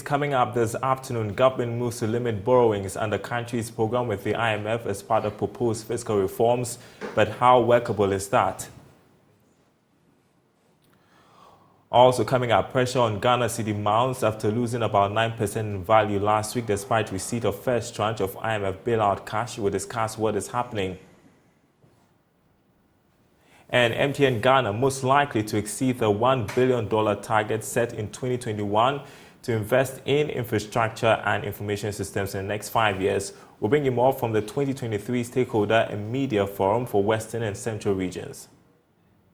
coming up this afternoon. Government moves to limit borrowings under country's program with the IMF as part of proposed fiscal reforms. But how workable is that? Also coming up, pressure on Ghana cedi mounts after losing about 9% in value last week despite receipt of first tranche of IMF bailout cash. We'll discuss what is happening. And MTN Ghana most likely to exceed the $1 billion target set in 2021 to invest in infrastructure and information systems in the next 5 years. We'll bring you more from the 2023 Stakeholder and Media Forum for Western and Central regions.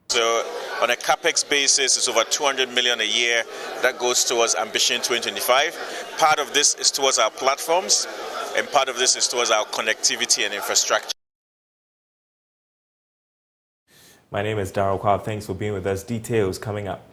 So on a capex basis, it's over 200 million a year that goes towards Ambition 2025. Part of this is towards our platforms, and part of this is towards our connectivity and infrastructure. My name is Daryl. Kwawu. Thanks for being with us. Details coming up.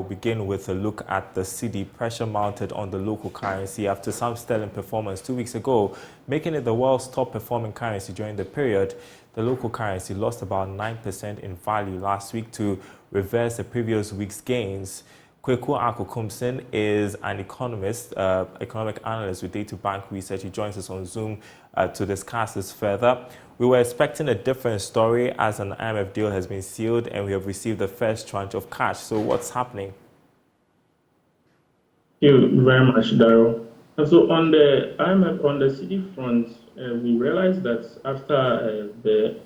Begin with a look at the cedi. Pressure mounted on the local currency after some sterling performance 2 weeks ago, making it the world's top performing currency during the period. The local currency lost about 9% in value last week to reverse the previous week's gains. Kwawu Akokumsin is an economist, economic analyst with Data Bank Research. He joins us on Zoom to discuss this further. We were expecting a different story as an IMF deal has been sealed and we have received the first tranche of cash. So what's happening? Thank you very much, Daryl. So on the IMF, on the cedi front, we realized that after the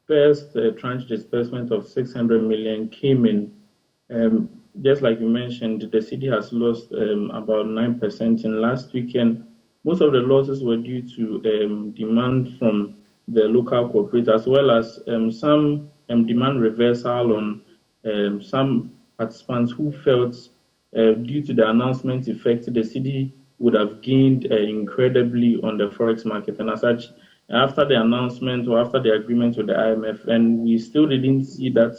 first tranche disbursement of 600 million came in, just like you mentioned, the cedi has lost about 9% in last weekend. Most of the losses were due to demand from the local corporate, as well as some demand reversal on some participants who felt due to the announcement effect, the cedi would have gained incredibly on the forex market. And as such, after the announcement or after the agreement with the IMF, and we still didn't see that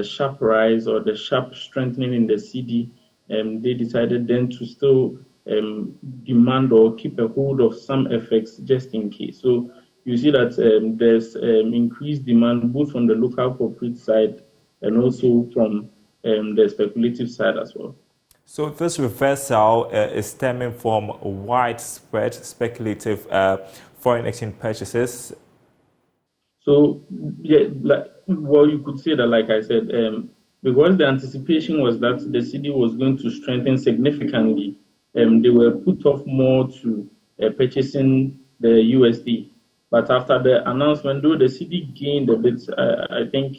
sharp rise or the sharp strengthening in the cedi, they decided then to still demand or keep a hold of some FX just in case. So you see that there's increased demand both from the local corporate side and also from the speculative side as well. So this reversal is stemming from widespread speculative foreign exchange purchases. So yeah, well, you could say that, like I said, because the anticipation was that the cedi was going to strengthen significantly, they were put off more to purchasing the USD. But after the announcement, though the cedi gained a bit, I think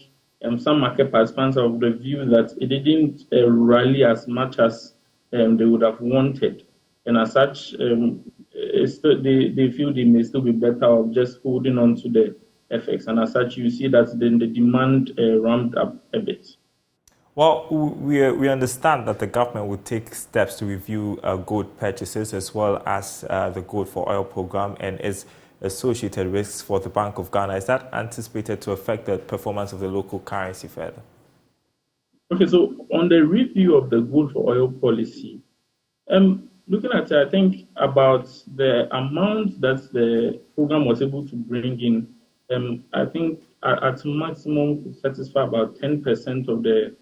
some market participants are of the view that it didn't rally as much as they would have wanted. And as such, they feel they may still be better off just holding on to the FX. And as such, you see that then the demand ramped up a bit. Well, we understand that the government would take steps to review gold purchases as well as the gold for oil program and its associated risks for the Bank of Ghana. Is that anticipated to affect the performance of the local currency further? Okay, so on the review of the gold for oil policy, looking at it, I think about the amount that the program was able to bring in, I think at maximum could satisfy about 10% of the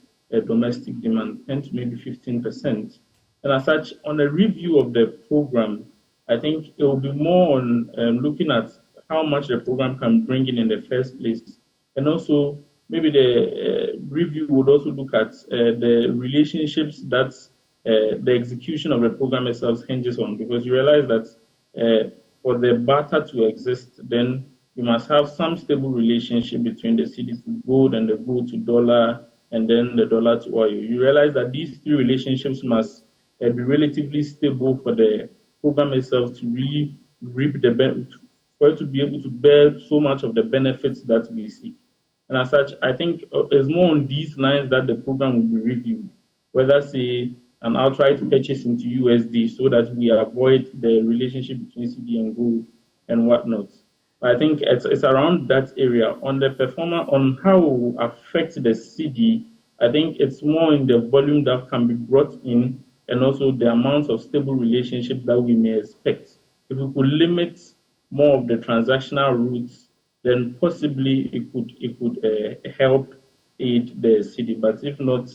domestic demand, 10 to maybe 15%. And as such, on a review of the program, I think it will be more on looking at how much the program can bring in the first place. And also, maybe the review would also look at the relationships that the execution of the program itself hinges on. Because you realize that for the barter to exist, then you must have some stable relationship between the cedi to gold and the gold to dollar, and then the dollar to oil. You realize that these three relationships must be relatively stable for the program itself to really reap the benefit, for it to be able to bear so much of the benefits that we see. And as such, I think it's more on these lines that the program will be reviewed, whether, say, an outright purchase into USD so that we avoid the relationship between cedi and gold and whatnot. I think it's around that area. On the performance, on how it will affect the cedi, I think it's more in the volume that can be brought in and also the amount of stable relationship that we may expect. If we could limit more of the transactional routes, then possibly it could help aid the city. But if not,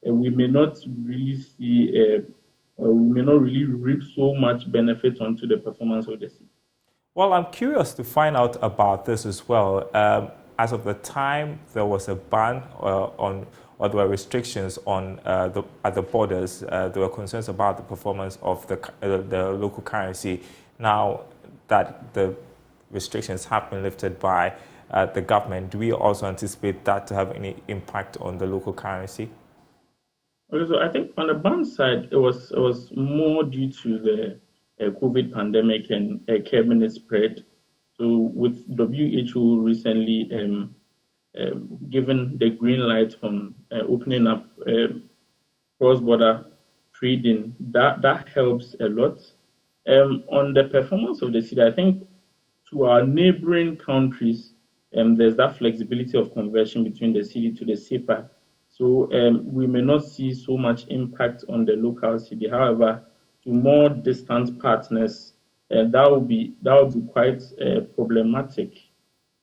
we may not really see, we may not really reap so much benefit onto the performance of the city. Well, I'm curious to find out about this as well. As of the time there was a ban on, or there were restrictions on at the borders, there were concerns about the performance of the local currency. Now that the restrictions have been lifted by the government, do we also anticipate that to have any impact on the local currency? Okay, so I think on the ban side, it was more due to the COVID pandemic and cabinet spread. So with WHO recently given the green light from opening up cross-border trading, that helps a lot. On the performance of the city, I think to our neighboring countries, there's that flexibility of conversion between the city to the CFA. So we may not see so much impact on the local city. However, to more distant partners, that would be quite problematic.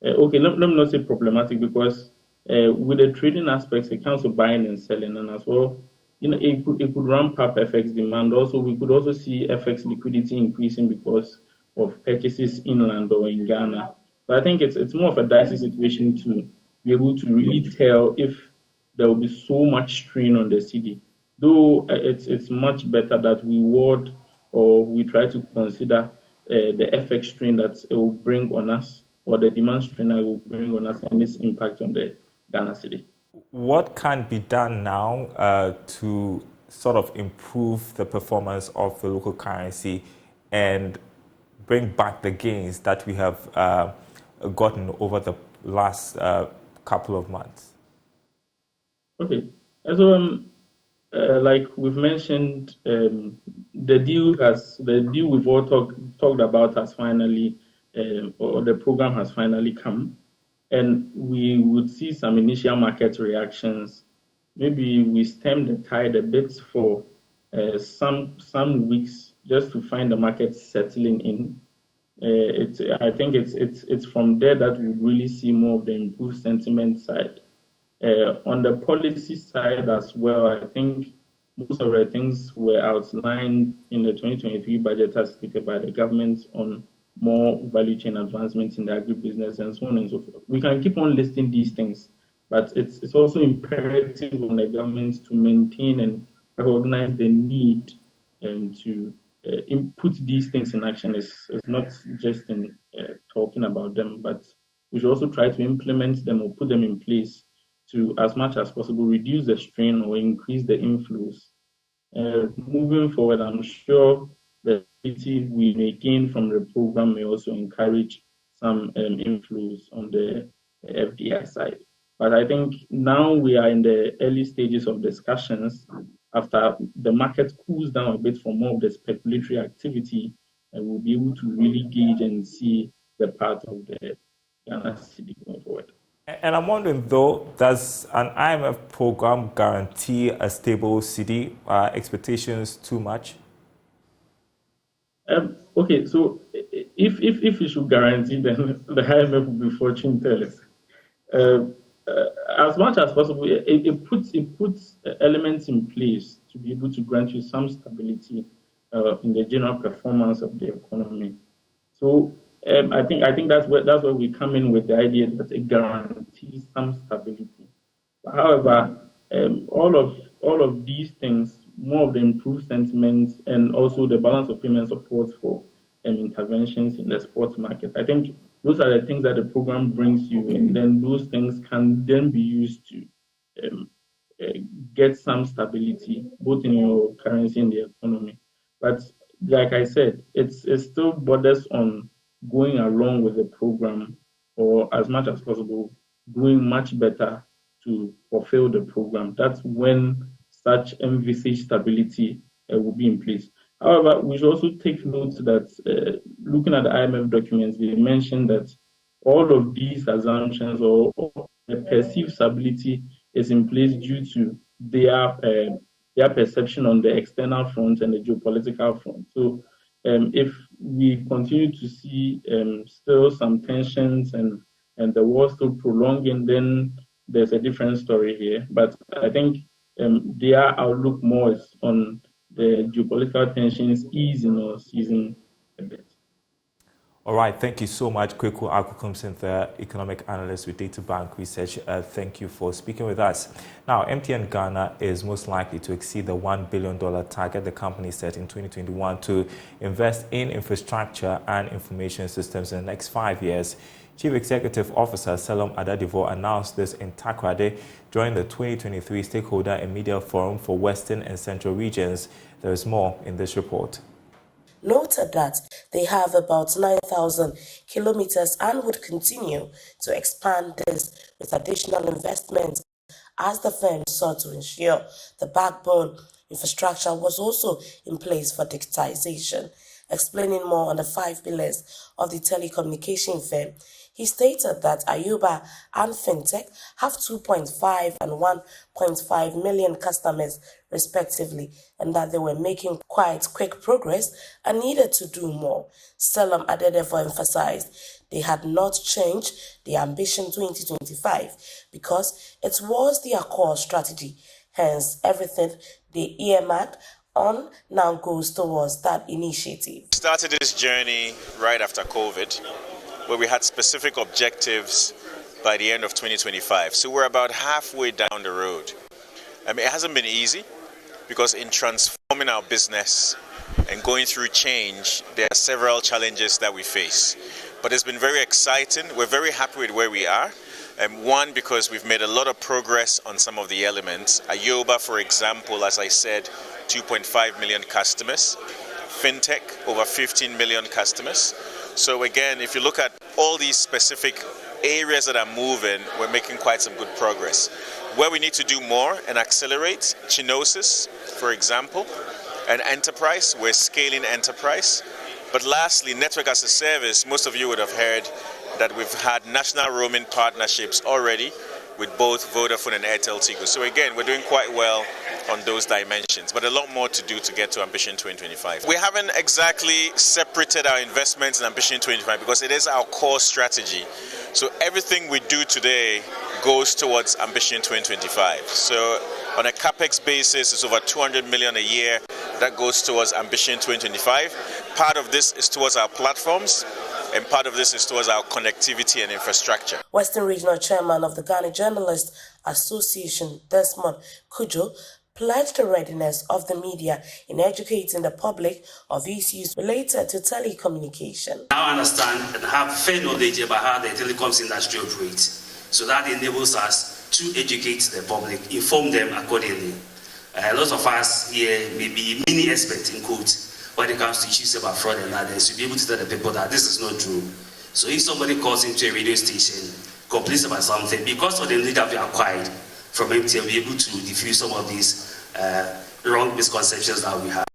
Okay, let me not say problematic because with the trading aspects, it comes to buying and selling, and as well, it could ramp up FX demand. Also, we could also see FX liquidity increasing because of purchases inland or in Ghana. So I think it's more of a dicey situation to be able to really tell if there will be so much strain on the city. Though it's much better that we ward or we try to consider the FX strain that it will bring on us or the demand strain that it will bring on us and its impact on the Ghana city. What can be done now to sort of improve the performance of the local currency and bring back the gains that we have gotten over the last couple of months? Okay, so like we've mentioned, the deal we've all talked about has finally, or the program has finally come, and we would see some initial market reactions. Maybe we stem the tide a bit for some weeks just to find the market settling in. I think it's from there that we really see more of the improved sentiment side. On the policy side as well, I think most of the things were outlined in the 2023 budget as stated by the government on more value chain advancements in the agribusiness and so on and so forth. We can keep on listing these things, but it's also imperative on the government to maintain and recognize the need to put these things in action. It's not just in talking about them, but we should also try to implement them or put them in place to, as much as possible, reduce the strain or increase the inflows. Moving forward, I'm sure the ability we may gain from the program may also encourage some inflows on the FDI side. But I think now we are in the early stages of discussions. After the market cools down a bit for more of the speculatory activity, and we'll be able to really gauge and see the path of the Ghana city going forward. And I'm wondering, though, does an IMF program guarantee a stable city? Expectations too much? Okay, so if it should guarantee, then the IMF will be fortune tellers. As much as possible, it puts elements in place to be able to grant you some stability in the general performance of the economy. So I think that's where we come in with the idea that it guarantees some stability. However, all of these things, more of the improved sentiments and also the balance of payment support for interventions in the sports market, I think those are the things that the program brings you, and then those things can then be used to get some stability both in your currency and the economy. But like I said, it still borders on going along with the program, or as much as possible, doing much better to fulfill the program. That's when such envisaged stability will be in place. However, we should also take note that looking at the IMF documents, they mentioned that all of these assumptions or the perceived stability is in place due to their perception on the external front and the geopolitical front. So if we continue to see still some tensions and the war still prolonging, then there's a different story here. But I think their outlook more is on the geopolitical tensions easing or ceasing a bit. All right, thank you so much, Kweku Akukum-Sintha, economic analyst with Data Bank Research. Thank you for speaking with us. Now, MTN Ghana is most likely to exceed the $1 billion target the company set in 2021 to invest in infrastructure and information systems in the next 5 years. Chief Executive Officer Selom Adadivo announced this in Takoradi during the 2023 Stakeholder and Media Forum for Western and Central Regions. There is more in this report. Noted that they have about 9,000 kilometers and would continue to expand this with additional investment as the firm sought to ensure the backbone infrastructure was also in place for digitization. Explaining more on the 5 pillars of the telecommunication firm, he stated that Ayuba and FinTech have 2.5 and 1.5 million customers respectively, and that they were making quite quick progress and needed to do more. Selom Adedivo emphasized they had not changed the ambition 2025 because it was their core strategy. Hence, everything they earmarked on now goes towards that initiative. We started this journey right after COVID, where we had specific objectives by the end of 2025. So we're about halfway down the road. I mean, it hasn't been easy because in transforming our business and going through change, there are several challenges that we face. But it's been very exciting. We're very happy with where we are. One, because we've made a lot of progress on some of the elements. Ayoba, for example, as I said, 2.5 million customers. FinTech, over 15 million customers. So again, if you look at all these specific areas that are moving, we're making quite some good progress. Where we need to do more and accelerate, Chinosis, for example, and enterprise, we're scaling enterprise. But lastly, network as a service, most of you would have heard that we've had national roaming partnerships already with both Vodafone and Airtel Tigo. So again, we're doing quite well on those dimensions, but a lot more to do to get to Ambition 2025. We haven't exactly separated our investments in Ambition 2025 because it is our core strategy. So everything we do today goes towards Ambition 2025. So on a capex basis, it's over 200 million a year that goes towards Ambition 2025. Part of this is towards our platforms, and part of this is towards our connectivity and infrastructure. Western Regional Chairman of the Ghana Journalists Association, Desmond Kujo, pledged the readiness of the media in educating the public of issues related to telecommunication. Now understand and have fair knowledge about how the telecoms industry operates, so that enables us to educate the public, inform them accordingly. A lot of us here may be mini experts in quotes when it comes to issues about fraud and others, to be able to tell the people that this is not true. So if somebody calls into a radio station, complains about something, because of the knowledge that we acquired from MTN, we'll be able to diffuse some of these wrong misconceptions that we have.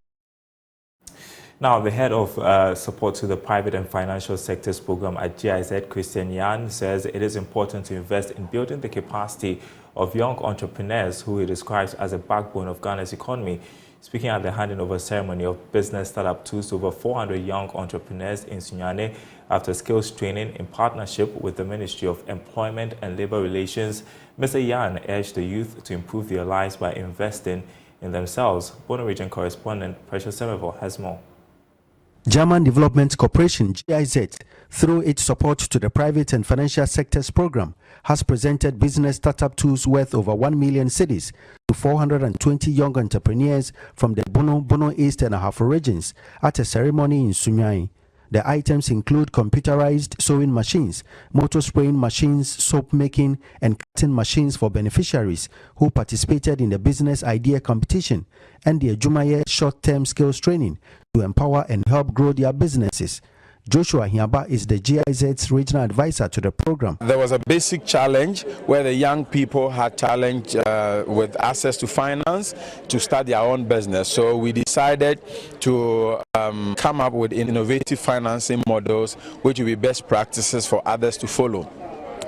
Now, the head of support to the private and financial sectors program at GIZ, Christian Yan, says it is important to invest in building the capacity of young entrepreneurs who he describes as a backbone of Ghana's economy. Speaking at the handing over ceremony of business startup tools to over 400 young entrepreneurs in Sunyane after skills training in partnership with the Ministry of Employment and Labour Relations, Mr. Yan urged the youth to improve their lives by investing in themselves. Bono Region correspondent Precious Semevo has more. German Development Corporation, GIZ, through its support to the private and financial sectors program, has presented business startup tools worth over 1 million cedis to 420 young entrepreneurs from the Bono East and Ahafo regions at a ceremony in Sunyane. The items include computerized sewing machines, motor spraying machines, soap making, and cutting machines for beneficiaries who participated in the business idea competition, and the Jumaye short-term skills training to empower and help grow their businesses. Joshua Hiaba is the GIZ's regional advisor to the program. There was a basic challenge where the young people had challenge with access to finance to start their own business. So we decided to come up with innovative financing models which will be best practices for others to follow.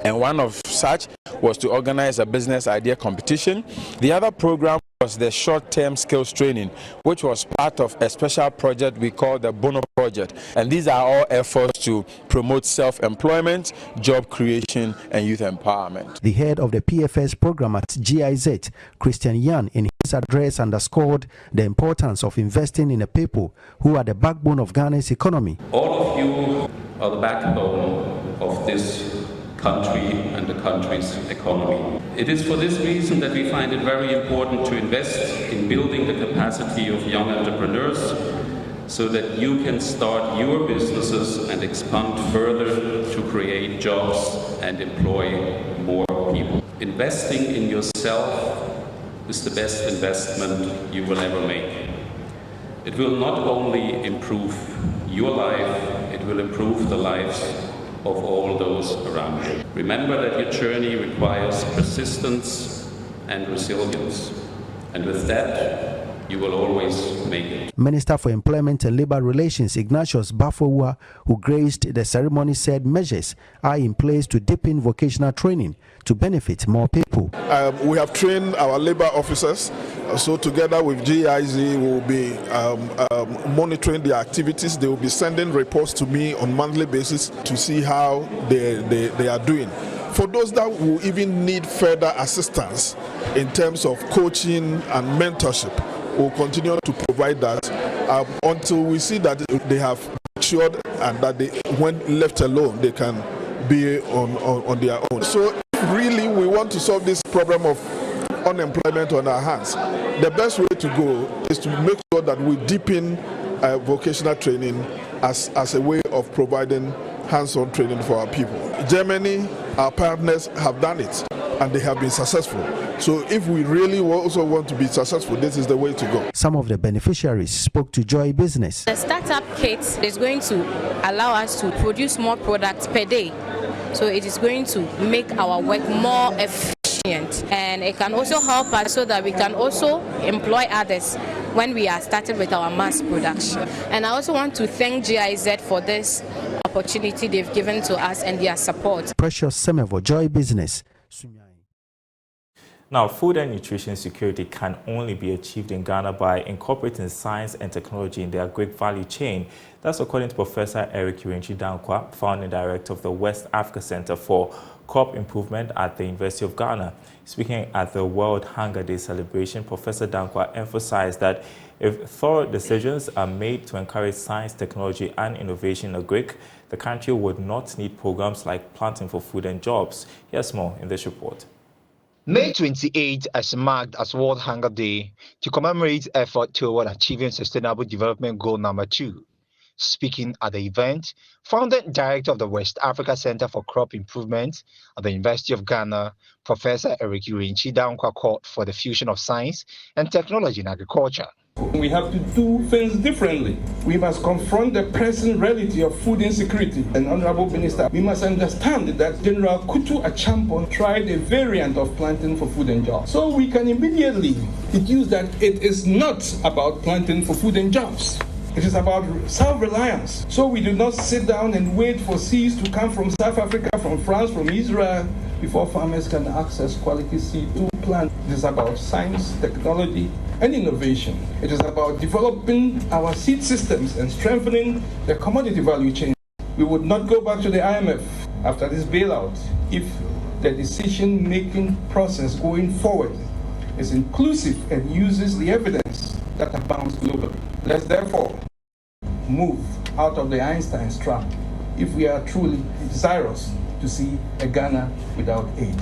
And one of such was to organize a business idea competition. The other program was the short-term skills training, which was part of a special project we call the Bono Project. And these are all efforts to promote self-employment, job creation, and youth empowerment. The head of the PFS program at GIZ, Christian Yan, in his address underscored the importance of investing in the people who are the backbone of Ghana's economy. All of you are the backbone of this country and the country's economy. It is for this reason that we find it very important to invest in building the capacity of young entrepreneurs so that you can start your businesses and expand further to create jobs and employ more people. Investing in yourself is the best investment you will ever make. It will not only improve your life, it will improve the lives of all those around you. Remember that your journey requires persistence and resilience, and with that, you will always make it. Minister for Employment and Labour Relations Ignatius Bafoua, who graced the ceremony, said measures are in place to deepen vocational training to benefit more people. We have trained our labour officers, so together with GIZ we will be monitoring their activities. They will be sending reports to me on monthly basis to see how they are doing. For those that will even need further assistance in terms of coaching and mentorship, we'll continue to provide that until we see that they have matured and that they, when left alone, they can be on their own. So really we want to solve this problem of unemployment on our hands. The best way to go is to make sure that we deepen vocational training as a way of providing hands-on training for our people. Germany, our partners, have done it and they have been successful. So if we really also want to be successful, this is the way to go. Some of the beneficiaries spoke to Joy Business. The startup kit is going to allow us to produce more products per day. So it is going to make our work more efficient, and it can also help us so that we can also employ others when we are starting with our mass production. And I also want to thank GIZ for this opportunity they've given to us and their support. Precious Semevo, Joy Business. Now, food and nutrition security can only be achieved in Ghana by incorporating science and technology in the agric value chain. That's according to Professor Eric Urenchi Dankwa, founding director of the West Africa Center for Crop Improvement at the University of Ghana. Speaking at the World Hunger Day celebration, Professor Dankwa emphasized that if thorough decisions are made to encourage science, technology, and innovation in agric, the country would not need programs like Planting for Food and Jobs. Here's more in this report. May 28 is marked as World Hunger Day to commemorate effort toward achieving Sustainable Development Goal number 2. Speaking at the event, founding director of the West Africa Center for Crop Improvement at the University of Ghana, Professor Eric Urenchi Dankwa called for the fusion of science and technology in agriculture. We have to do things differently. We must confront the present reality of food insecurity. And Honorable Minister, we must understand that General Kutu Achampon tried a variant of Planting for Food and Jobs. So we can immediately deduce that it is not about planting for food and jobs. It is about self-reliance. So we do not sit down and wait for seeds to come from South Africa, from France, from Israel, before farmers can access quality seed to plant. It is about science, technology, and innovation. It is about developing our seed systems and strengthening the commodity value chain. We would not go back to the IMF after this bailout if the decision-making process going forward is inclusive and uses the evidence that abounds globally. Let's therefore move out of the Einstein's trap if we are truly desirous to see a Ghana without aid.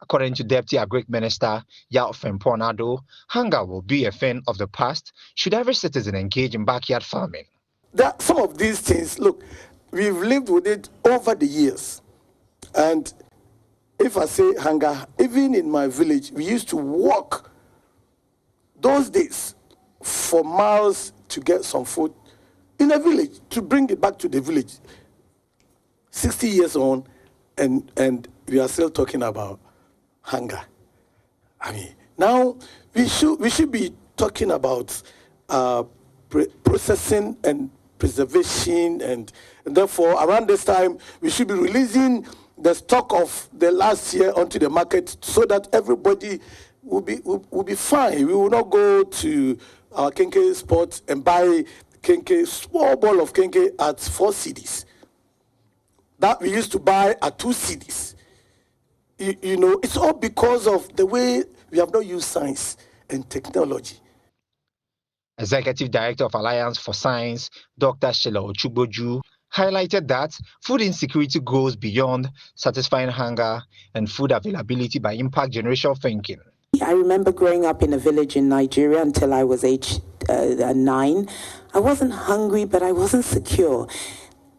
According to Deputy Agric Minister Yao Femponado, hunger will be a thing of the past should every citizen engage in backyard farming. Some of these things, look, we've lived with it over the years. And if I say hunger, even in my village, we used to walk those days for miles to get some food in a village, to bring it back to the village. 60 years on, and we are still talking about hunger. I mean, now we should be talking about processing and preservation, and therefore around this time we should be releasing the stock of the last year onto the market so that everybody will be fine. We will not go to our kenke spot and buy kenke, small ball of kenke at 4 cedis. That we used to buy at 2 cedis. You know, it's all because of the way we have not used science and technology. Executive Director of Alliance for Science, Dr. Shela Ochuboju, highlighted that food insecurity goes beyond satisfying hunger and food availability by impact generational thinking. I remember growing up in a village in Nigeria until I was age 9. I wasn't hungry, but I wasn't secure.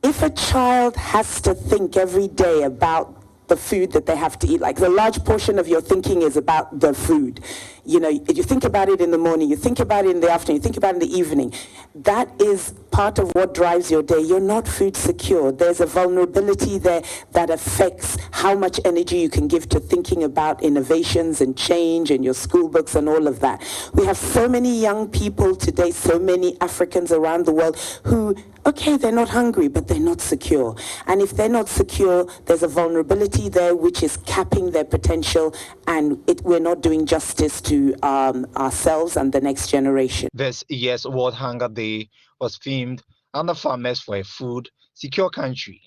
If a child has to think every day about the food that they have to eat, like the large portion of your thinking is about the food. You know, you think about it in the morning, you think about it in the afternoon, you think about it in the evening. That is part of what drives your day. You're not food secure. There's a vulnerability there that affects how much energy you can give to thinking about innovations and change and your school books and all of that. We have so many young people today, so many Africans around the world who, okay, they're not hungry, but they're not secure. And if they're not secure, there's a vulnerability there which is capping their potential, and we're not doing justice to ourselves and the next generation. This year's World Hunger Day was themed under Farmers for a Food Secure Country.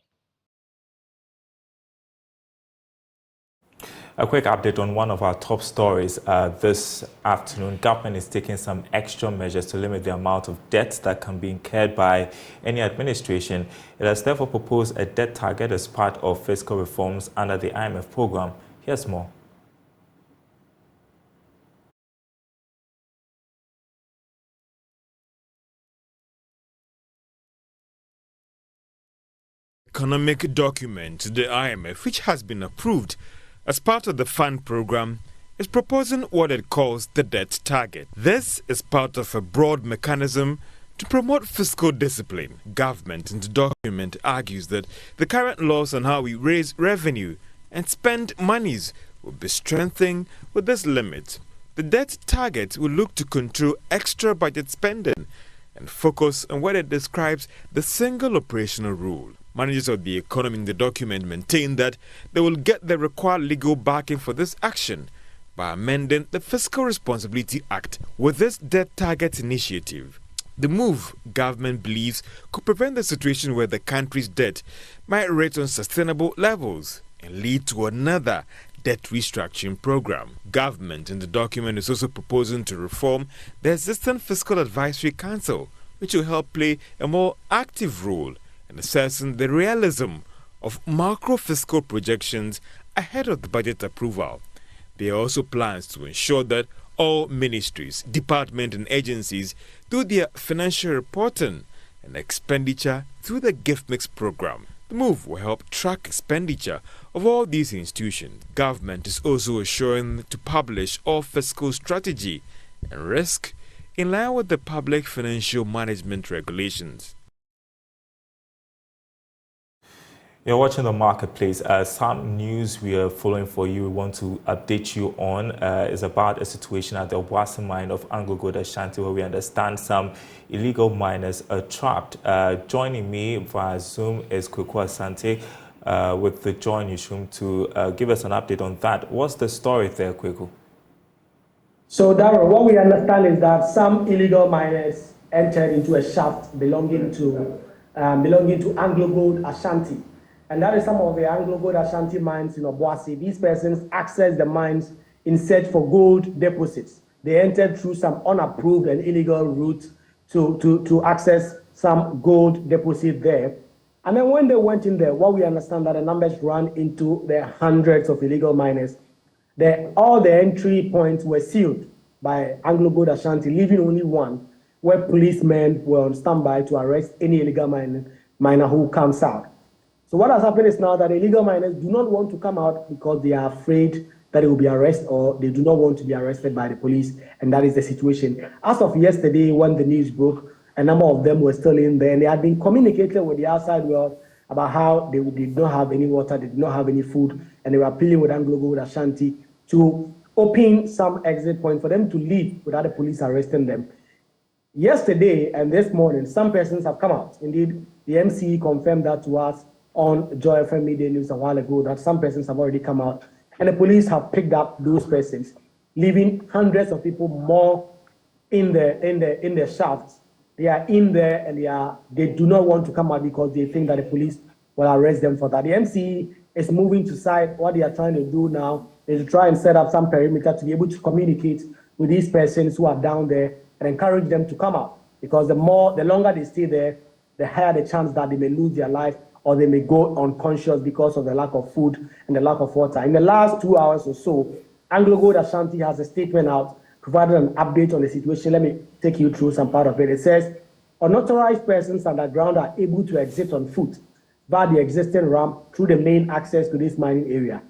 A quick update on one of our top stories this afternoon. Government is taking some extra measures to limit the amount of debt that can be incurred by any administration. It has therefore proposed a debt target as part of fiscal reforms under the IMF program. Here's more. Economic document, the IMF, which has been approved as part of the fund program, is proposing what it calls the debt target. This is part of a broad mechanism to promote fiscal discipline. Government in the document argues that the current laws on how we raise revenue and spend monies will be strengthened with this limit. The debt target will look to control extra budget spending and focus on what it describes the single operational rule. Managers of the economy in the document maintain that they will get the required legal backing for this action by amending the Fiscal Responsibility Act with this debt target initiative. The move, government believes, could prevent the situation where the country's debt might reach unsustainable levels and lead to another debt restructuring program. Government in the document is also proposing to reform the existing Fiscal Advisory Council, which will help play a more active role in assessing the realism of macro-fiscal projections ahead of the budget approval. There are also plans to ensure that all ministries, departments and agencies do their financial reporting and expenditure through the gift mix program. The move will help track expenditure of all these institutions. Government is also assuring to publish all fiscal strategy and risk in line with the public financial management regulations. You're watching The Marketplace. Some news we are following for you, we want to update you on, is about a situation at the Obuasi mine of Anglo Gold Ashanti, where we understand some illegal miners are trapped. Joining me via Zoom is Kwawu Asante with the JoyNews room to give us an update on that. What's the story there, Kwawu? So, Daryl, what we understand is that some illegal miners entered into a shaft belonging to Anglo Gold Ashanti. And that is some of the Anglo Gold Ashanti mines in Obuasi. These persons accessed the mines in search for gold deposits. They entered through some unapproved and illegal route to access some gold deposit there. And then when they went in there, what we understand that the numbers ran into the hundreds of illegal miners. All the entry points were sealed by Anglo Gold Ashanti, leaving only one, where policemen were on standby to arrest any illegal miner who comes out. So what has happened is now that illegal miners do not want to come out because they are afraid that they will be arrested, or they do not want to be arrested by the police, and that is the situation. As of yesterday, when the news broke, a number of them were still in there, and they had been communicating with the outside world about how they did not have any water, they did not have any food, and they were appealing with Anglo Gold Ashanti to open some exit point for them to leave without the police arresting them. Yesterday and this morning, some persons have come out. Indeed, the MCE confirmed that to us on Joy FM Media News a while ago that some persons have already come out, and the police have picked up those persons, leaving hundreds of people more in the shafts. They are in there and they do not want to come out because they think that the police will arrest them for that. The MCE is moving to side. What they are trying to do now is to try and set up some perimeter to be able to communicate with these persons who are down there and encourage them to come out. Because the longer they stay there, the higher the chance that they may lose their life or they may go unconscious because of the lack of food and the lack of water. In the last 2 hours or so, Anglo Gold Ashanti has a statement out, provided an update on the situation. Let me take you through some part of it. It says, unauthorized persons underground are able to exit on foot via the existing ramp through the main access to this mining area.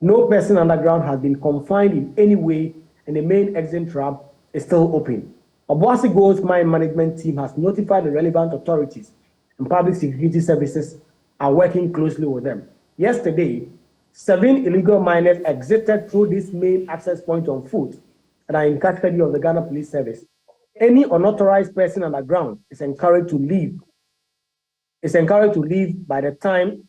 No person underground has been confined in any way, and the main exit ramp is still open. Obuasi Gold's mine management team has notified the relevant authorities, and public security services are working closely with them. Yesterday, 7 illegal miners exited through this main access point on foot and are in custody of the Ghana Police Service. Any unauthorized person underground is encouraged to leave. It's encouraged to leave by the time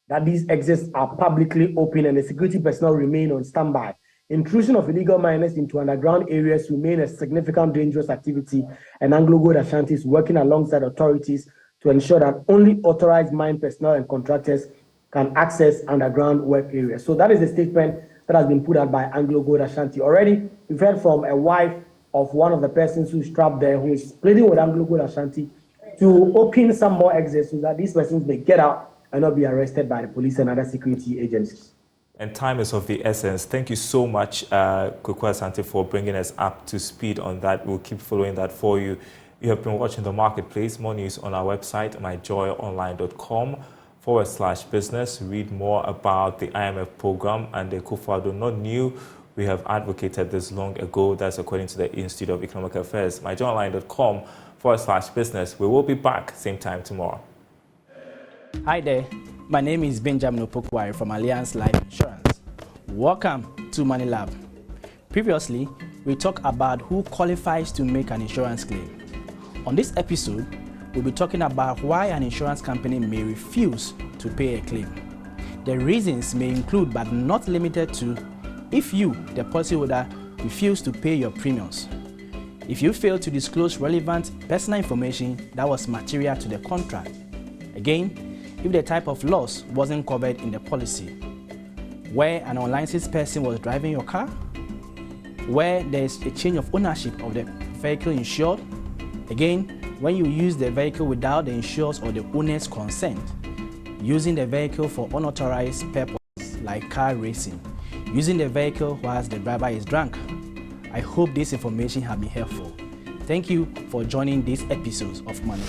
that these exits are publicly open and the security personnel remain on standby. Intrusion of illegal miners into underground areas remain a significant dangerous activity, and Anglo Gold Ashanti is working alongside authorities to ensure that only authorized mine personnel and contractors can access underground work areas. So that is the statement that has been put out by Anglo Gold Ashanti. Already, we've heard from a wife of one of the persons who's trapped there, who is pleading with Anglo Gold Ashanti to open some more exits so that these persons may get out and not be arrested by the police and other security agencies. And time is of the essence. Thank you so much, Kwawu Asante, for bringing us up to speed on that. We'll keep following that for you. You have been watching The Marketplace. More news on our website, myjoyonline.com/business. Read more about the IMF program and the Kufuor. Not new. We have advocated this long ago. That's according to the Institute of Economic Affairs. myjoyonline.com/business. We will be back same time tomorrow. Hi there. My name is Benjamin Opokwari from Alliance Life Insurance. Welcome to Money Lab. Previously, we talked about who qualifies to make an insurance claim. On this episode, we'll be talking about why an insurance company may refuse to pay a claim. The reasons may include, but not limited to, if you, the policyholder, refuse to pay your premiums, if you fail to disclose relevant personal information that was material to the contract, again, if the type of loss wasn't covered in the policy, where an unlicensed person was driving your car, where there is a change of ownership of the vehicle insured, again, when you use the vehicle without the insurer's or the owner's consent, using the vehicle for unauthorized purposes like car racing, using the vehicle whilst the driver is drunk. I hope this information has been helpful. Thank you for joining these episodes of Money.